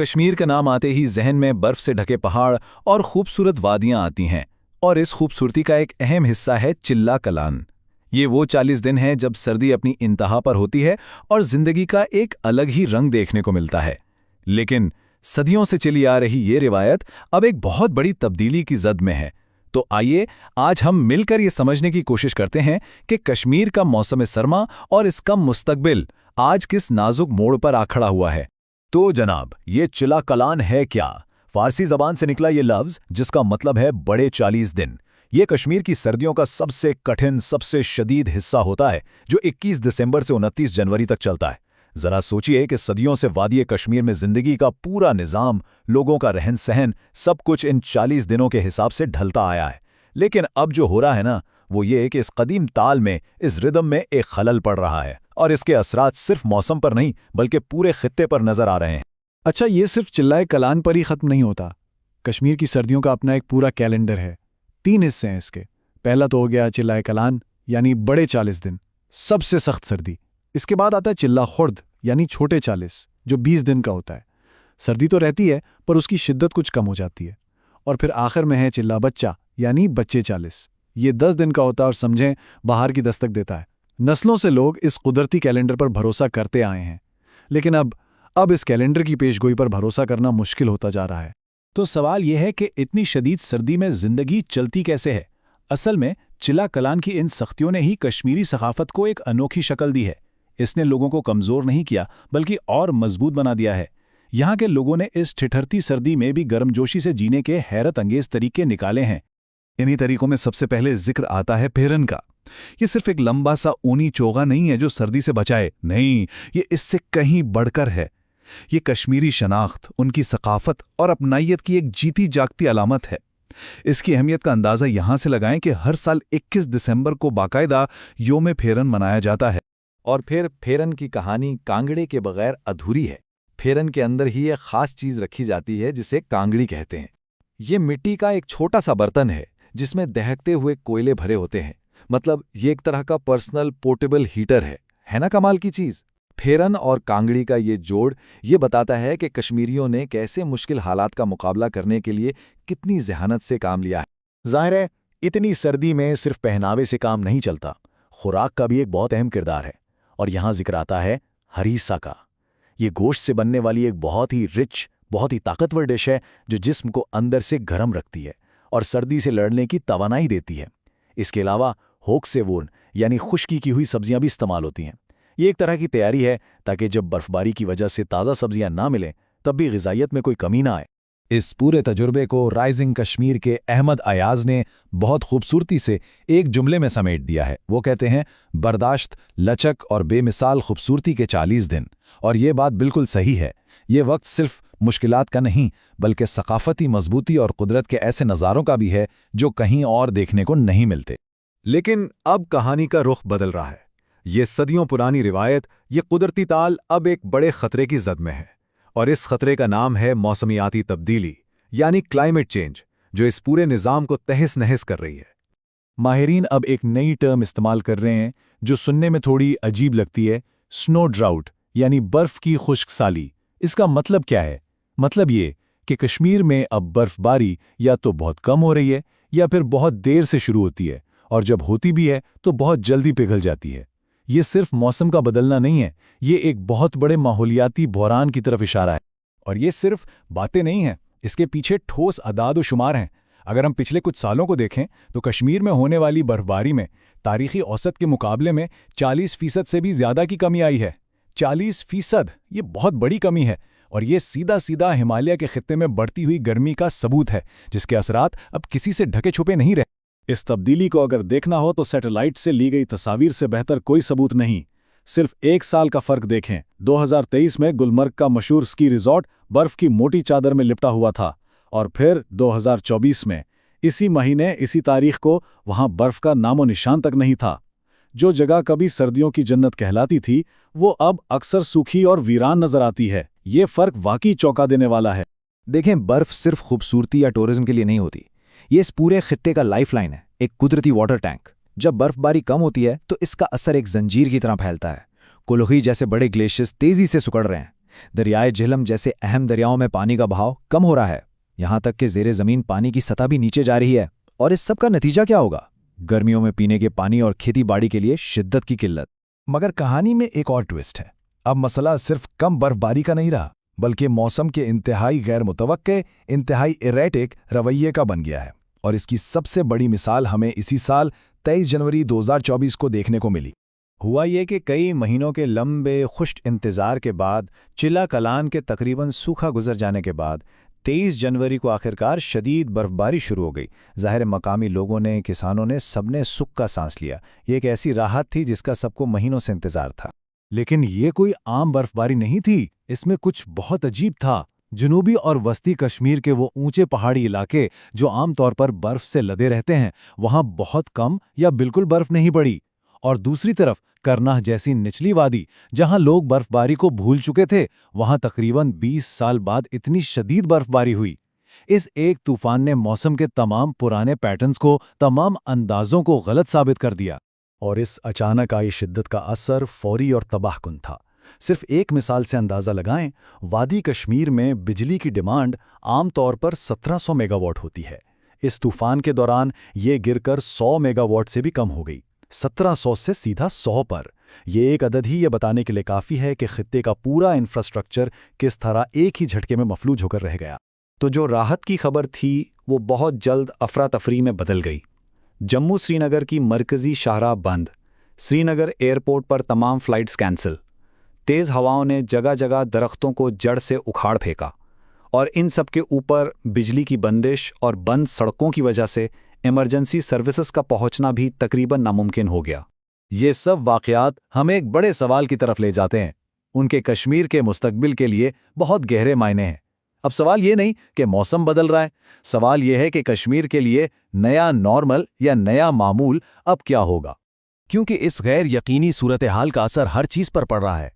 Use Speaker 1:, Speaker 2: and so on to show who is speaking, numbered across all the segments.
Speaker 1: کشمیر کا نام آتے ہی ذہن میں برف سے ڈھکے پہاڑ اور خوبصورت وادیاں آتی ہیں، اور اس خوبصورتی کا ایک اہم حصہ ہے چلا کلان۔ یہ وہ 40 دن ہیں جب سردی اپنی انتہا پر ہوتی ہے اور زندگی کا ایک الگ ہی رنگ دیکھنے کو ملتا ہے۔ لیکن صدیوں سے چلی آ رہی یہ روایت اب ایک بہت بڑی تبدیلی کی زد میں ہے۔ تو آئیے آج ہم مل کر یہ سمجھنے کی کوشش کرتے ہیں کہ کشمیر کا موسم سرما اور اس کا مستقبل آج کس نازک موڑ پر آ کھڑا ہوا ہے۔
Speaker 2: تو جناب، یہ چلا کلان ہے کیا؟ فارسی زبان سے نکلا یہ لفظ، جس کا مطلب ہے بڑے 40 دن۔ یہ کشمیر کی سردیوں کا سب سے کٹھن، سب سے شدید حصہ ہوتا ہے، جو 21 دسمبر سے 29 جنوری تک چلتا ہے۔ ذرا سوچئے کہ صدیوں سے وادی کشمیر میں زندگی کا پورا نظام، لوگوں کا رہن سہن، سب کچھ ان 40 دنوں کے حساب سے ڈھلتا آیا ہے۔ لیکن اب جو ہو رہا ہے نا، وہ یہ کہ اس قدیم تال میں، اس ردم میں ایک خلل پڑ رہا ہے، اور اس کے اثرات صرف موسم پر نہیں بلکہ پورے خطے پر نظر آ رہے ہیں۔
Speaker 3: اچھا، یہ صرف چلائے کلان پر ہی ختم نہیں ہوتا۔ کشمیر کی سردیوں کا اپنا ایک پورا کیلنڈر ہے۔ 3 حصے ہیں اس کے۔ پہلا تو ہو گیا چلائے کلان، یعنی بڑے 40 دن، سب سے سخت سردی۔ اس کے بعد آتا ہے چلا خرد، یعنی چھوٹے 40، جو 20 دن کا ہوتا ہے۔ سردی تو رہتی ہے پر اس کی شدت کچھ کم ہو جاتی ہے۔ اور پھر آخر میں ہے چلا بچہ، یعنی بچے 40۔ یہ 10 دن کا ہوتا ہے اور سمجھیں بہار کی دستک دیتا ہے۔ نسلوں سے لوگ اس قدرتی کیلنڈر پر بھروسہ کرتے آئے ہیں، لیکن اب اس کیلنڈر کی پیشگوئی پر بھروسہ کرنا مشکل ہوتا جا رہا ہے۔
Speaker 1: تو سوال یہ ہے کہ اتنی شدید سردی میں زندگی چلتی کیسے ہے؟ اصل میں چلا کلان کی ان سختیوں نے ہی کشمیری ثقافت کو ایک انوکھی شکل دی ہے۔ اس نے لوگوں کو کمزور نہیں کیا بلکہ اور مضبوط بنا دیا ہے۔ یہاں کے لوگوں نے اس ٹھٹھرتی سردی میں بھی گرم جوشی سے جینے کے حیرت انگیز طریقے نکالے ہیں۔
Speaker 3: انہی طریقوں میں سب سے پہلے ذکر آتا ہے پھیرن کا۔ یہ صرف ایک لمبا سا اونی چوغا نہیں ہے جو سردی سے بچائے، نہیں، یہ اس سے کہیں بڑھ کر ہے۔ یہ کشمیری شناخت، ان کی ثقافت اور اپنائیت کی ایک جیتی جاگتی علامت ہے۔ اس کی اہمیت کا اندازہ یہاں سے لگائیں کہ ہر سال 21 دسمبر کو باقاعدہ یوم پھیرن منایا جاتا ہے۔
Speaker 2: اور پھر پھیرن کی کہانی کانگڑے کے بغیر ادھوری ہے۔ پھیرن کے اندر ہی ایک خاص چیز رکھی جاتی ہے جسے کانگڑی کہتے ہیں۔ یہ مٹی کا ایک چھوٹا سا برتن ہے جس میں دہکتے ہوئے کوئلے بھرے ہوتے ہیں۔ مطلب یہ ایک طرح کا پرسنل پورٹیبل ہیٹر ہے نا کمال کی چیز؟ پھیرن اور کانگڑی کا یہ جوڑ یہ بتاتا ہے کہ کشمیریوں نے کیسے مشکل حالات کا مقابلہ کرنے کے لیے کتنی ذہانت سے کام لیا ہے۔
Speaker 1: ظاہر ہے اتنی سردی میں صرف پہناوے سے کام نہیں چلتا، خوراک کا بھی ایک بہت اہم کردار ہے۔ اور یہاں ذکر آتا ہے ہریسہ کا۔ یہ گوشت سے بننے والی ایک بہت ہی رچ، بہت ہی طاقتور ڈش ہے جو جسم کو اندر سے گرم رکھتی ہے اور سردی سے لڑنے کی توانائی دیتی ہے۔ اس کے علاوہ ہوک سیوون، یعنی خشکی کی ہوئی سبزیاں بھی استعمال ہوتی ہیں۔ یہ ایک طرح کی تیاری ہے تاکہ جب برف باری کی وجہ سے تازہ سبزیاں نہ ملیں تب بھی غذائیت میں کوئی کمی نہ آئے۔
Speaker 2: اس پورے تجربے کو رائزنگ کشمیر کے احمد ایاز نے بہت خوبصورتی سے ایک جملے میں سمیٹ دیا ہے۔ وہ کہتے ہیں، برداشت، لچک اور بے مثال خوبصورتی کے 40 دن۔ اور یہ بات بالکل صحیح ہے۔ یہ وقت صرف مشکلات کا نہیں بلکہ ثقافتی مضبوطی اور قدرت کے ایسے نظاروں کا بھی ہے جو کہیں اور دیکھنے کو نہیں ملتے۔
Speaker 4: لیکن اب کہانی کا رخ بدل رہا ہے۔ یہ صدیوں پرانی روایت، یہ قدرتی تال اب ایک بڑے خطرے کی زد میں ہے، اور اس خطرے کا نام ہے موسمیاتی تبدیلی، یعنی کلائمیٹ چینج، جو اس پورے نظام کو تہس نہس کر رہی ہے۔
Speaker 3: ماہرین اب ایک نئی ٹرم استعمال کر رہے ہیں جو سننے میں تھوڑی عجیب لگتی ہے، سنو ڈراؤٹ، یعنی برف کی خشک سالی۔ اس کا مطلب کیا ہے؟ مطلب یہ کہ کشمیر میں اب برف باری یا تو بہت کم ہو رہی ہے یا پھر بہت دیر سے شروع ہوتی ہے، اور جب ہوتی بھی ہے تو بہت جلدی پگھل جاتی ہے۔ یہ صرف موسم کا بدلنا نہیں ہے، یہ ایک بہت بڑے ماحولیاتی بحران کی طرف اشارہ ہے۔
Speaker 2: اور یہ صرف باتیں نہیں ہیں، اس کے پیچھے ٹھوس اعداد و شمار ہیں۔ اگر ہم پچھلے کچھ سالوں کو دیکھیں تو کشمیر میں ہونے والی برف باری میں تاریخی اوسط کے مقابلے میں 40% سے بھی زیادہ کی کمی آئی ہے۔ 40%! یہ بہت بڑی کمی ہے، اور یہ سیدھا ہمالیہ کے خطے میں بڑھتی ہوئی گرمی کا ثبوت ہے، جس کے اثرات اب کسی سے ڈھکے چھپے نہیں رہے۔
Speaker 3: اس تبدیلی کو اگر دیکھنا ہو تو سیٹلائٹ سے لی گئی تصاویر سے بہتر کوئی ثبوت نہیں۔ صرف 1 سال کا فرق دیکھیں۔ 2023 میں گلمرگ کا مشہور سکی ریزورٹ برف کی موٹی چادر میں لپٹا ہوا تھا، اور پھر 2024 میں اسی مہینے اسی تاریخ کو وہاں برف کا نام و نشان تک نہیں تھا۔ جو جگہ کبھی سردیوں کی جنت کہلاتی تھی وہ اب اکثر سوکھی اور ویران نظر آتی ہے۔ یہ فرق واقعی چونکا دینے والا ہے۔
Speaker 2: دیکھیں، برف صرف خوبصورتی یا ٹورزم کے لیے نہیں ہوتی، یہ اس پورے خطے کا لائف لائن ہے، ایک قدرتی واٹر ٹینک۔ جب برف باری کم ہوتی ہے تو اس کا اثر ایک زنجیر کی طرح پھیلتا ہے۔ کولوخی جیسے بڑے گلیشیئرز تیزی سے سکڑ رہے ہیں، دریائے جہلم جیسے اہم دریاؤں میں پانی کا بہاؤ کم ہو رہا ہے، یہاں تک کہ زیر زمین پانی کی سطح بھی نیچے جا رہی ہے۔ اور اس سب کا نتیجہ کیا ہوگا؟ گرمیوں میں پینے کے پانی اور کھیتی باڑی کے لیے شدت کی قلت۔
Speaker 3: مگر کہانی میں ایک اور ٹوسٹ ہے۔ اب مسئلہ صرف کم برف باری کا نہیں رہا، بلکہ موسم کے انتہائی غیر متوقع، انتہائی ایریٹک رویے کا بن گیا ہے، اور اس کی سب سے بڑی مثال ہمیں اسی سال 23 جنوری 2024 کو دیکھنے کو ملی۔
Speaker 2: ہوا یہ کہ کئی مہینوں کے لمبے خشک انتظار کے بعد، چلا کلان کے تقریباً سوکھا گزر جانے کے بعد 23 جنوری کو آخرکار شدید برف باری شروع ہو گئی۔ ظاہر مقامی لوگوں نے، کسانوں نے، سب نے سکھ کا سانس لیا۔ یہ ایک ایسی راحت تھی جس کا سب کو مہینوں سے انتظار تھا۔
Speaker 3: لیکن یہ کوئی عام برف باری نہیں تھی، اس میں کچھ بہت عجیب تھا۔ جنوبی اور وسطی کشمیر کے وہ اونچے پہاڑی علاقے جو عام طور پر برف سے لدے رہتے ہیں، وہاں بہت کم یا بالکل برف نہیں پڑی، اور دوسری طرف کرناہ جیسی نچلی وادی جہاں لوگ برف باری کو بھول چکے تھے، وہاں تقریباً 20 سال بعد اتنی شدید برف باری ہوئی۔ اس ایک طوفان نے موسم کے تمام پرانے پیٹرنز کو، تمام اندازوں کو غلط ثابت کر دیا۔
Speaker 2: اور اس اچانک آئی شدت کا اثر فوری اور تباہ کن تھا۔ صرف ایک مثال سے اندازہ لگائیں، وادی کشمیر میں بجلی کی ڈیمانڈ عام طور پر 1700 میگا واٹ ہوتی ہے۔ اس طوفان کے دوران یہ گر کر 100 میگا واٹ سے بھی کم ہو گئی، 1700 سے سیدھا 100 پر۔ یہ ایک عدد ہی یہ بتانے کے لیے کافی ہے کہ خطے کا پورا انفراسٹرکچر کس طرح ایک ہی جھٹکے میں مفلوج ہو کر رہ گیا۔ تو جو راحت کی خبر تھی وہ بہت جلد افراتفری میں بدل گئی۔ جموں سری نگر کی مرکزی شاہراہ بند، سری نگر ایئرپورٹ پر تمام فلائٹس کینسل، تیز ہواؤں نے جگہ جگہ درختوں کو جڑ سے اکھاڑ پھینکا، اور ان سب کے اوپر بجلی کی بندش اور بند سڑکوں کی وجہ سے ایمرجنسی سروسز کا پہنچنا بھی تقریباً ناممکن ہو گیا۔
Speaker 1: یہ سب واقعات ہمیں ایک بڑے سوال کی طرف لے جاتے ہیں، ان کے کشمیر کے مستقبل کے لیے بہت گہرے معنی ہیں۔ اب سوال یہ نہیں کہ موسم بدل رہا ہے، سوال یہ ہے کہ کشمیر کے لیے نیا نارمل یا نیا معمول اب کیا ہوگا؟
Speaker 3: کیونکہ اس غیر یقینی صورتحال کا اثر ہر چیز پر پڑ رہا ہے۔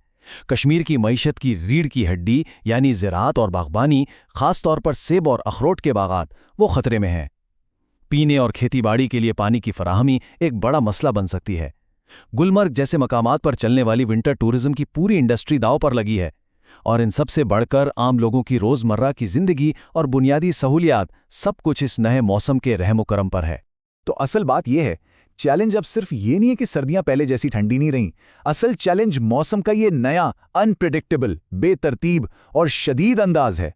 Speaker 3: کشمیر کی معیشت کی ریڑھ کی ہڈی یعنی زراعت اور باغبانی، خاص طور پر سیب اور اخروٹ کے باغات، وہ خطرے میں ہیں۔ پینے اور کھیتی باڑی کے لیے پانی کی فراہمی ایک بڑا مسئلہ بن سکتی ہے۔ گلمرگ جیسے مقامات پر چلنے والی ونٹر ٹورزم کی پوری انڈسٹری داؤ پر لگی ہے، اور ان سب سے بڑھ کر عام لوگوں کی روزمرہ کی زندگی اور بنیادی سہولیات، سب کچھ اس نئے موسم کے رحم و کرم پر ہے۔
Speaker 2: تو اصل بات یہ ہے، چیلنج اب صرف یہ نہیں ہے کہ سردیاں پہلے جیسی ٹھنڈی نہیں رہیں، اصل چیلنج موسم کا یہ نیا، انپریڈکٹیبل، بے ترتیب اور شدید انداز ہے۔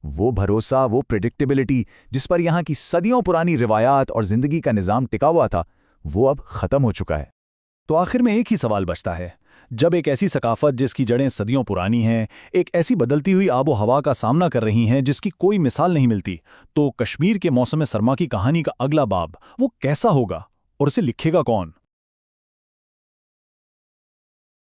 Speaker 2: وہ بھروسہ، وہ پریڈکٹیبلٹی جس پر یہاں کی صدیوں پرانی روایات اور زندگی کا نظام ٹکا ہوا تھا، وہ اب ختم ہو چکا ہے۔
Speaker 1: تو آخر میں ایک ہی سوال بچتا ہے، جب ایک ایسی ثقافت جس کی جڑیں صدیوں پرانی ہیں، ایک ایسی بدلتی ہوئی آب و ہوا کا سامنا کر رہی ہیں جس کی کوئی مثال نہیں ملتی، تو کشمیر کے موسم سرما کی کہانی کا اگلا باب وہ کیسا ہوگا اور اسے لکھے گا کون؟